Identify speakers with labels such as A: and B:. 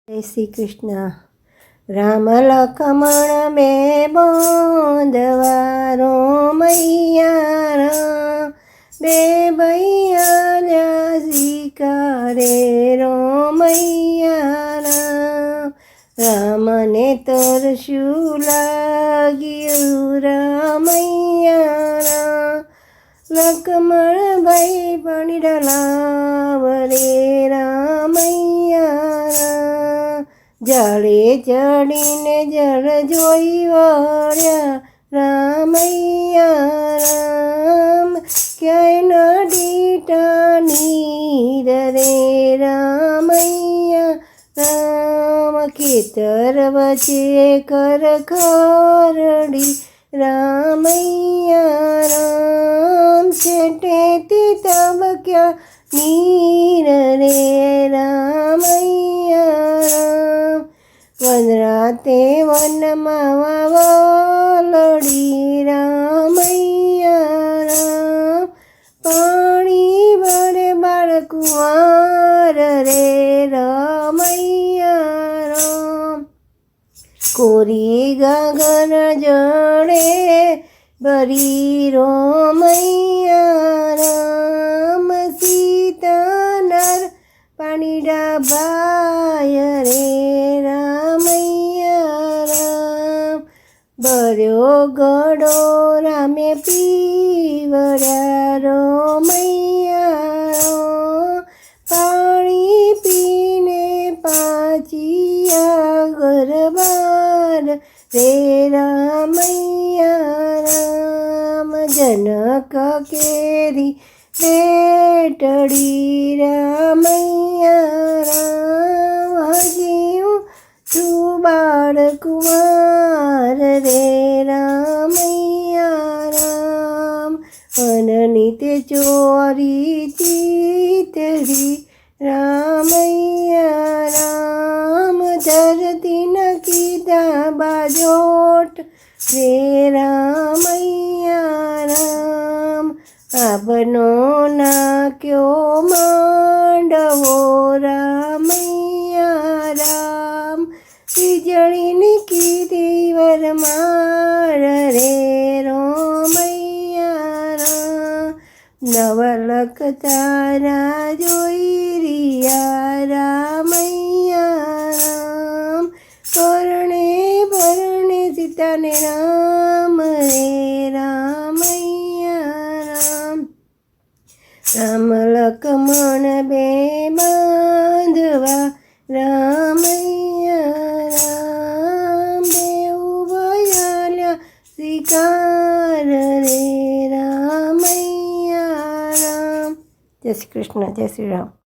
A: જય શ્રી કૃષ્ણ. રામ લખમણ બે બોંધવારો મૈયા બે ભૈયા શિકારે રો મૈયા રામને તરસ્યું લાગ્યું રામૈયા લખમણ ભાઈ પાણી ડલાવ રે રામૈયા જળે ચડીને જળ જોઈ વળ્યા રામૈયા રામ ક્યાંય ન ડીટા નીર રે રામૈયા રામ ખેતર વચ્ચે કર ખરડી રામૈયા રામ છેટેથી તબક્યા નીર રે રામૈયા વનરાતે વનમાં વાવલડી રામૈયા રામ પાણી વડે બાળકુંવાર રે રામૈયા રામ કોરી ગાગર જડે ભરી રોમૈયા રામ સીતાનર પાણી ડાબાય રે ભર્યો ગળો રામે પીવડ્યા રોમૈયા પાણી પીને પાછિયા ગરબાર રે રામૈયા રામ જનક કેરી વેટડી રામૈયા રામ હજી તું બાળકુમાર રે રામૈયા રામ અનની તે ચોરી ચીતરી રામૈયા રામ ધરતી ન કીધા બાજોટ રે રામૈયા રામ આબનો નાખ્યો માંડવો રામૈયા રામ વીજળીની કીધી વરમાળ રે રોમૈયા રામ નવલખ તારા જોઈ રહ્યા રામૈયા રામ પરણે પરણે સીતાને રામ રે રામૈયા રામ રામ લખમણ બે બાંધવા રામૈયા શિકાર રે રામૈયા રામ. જય શ્રી કૃષ્ણ. જય શ્રી રામ.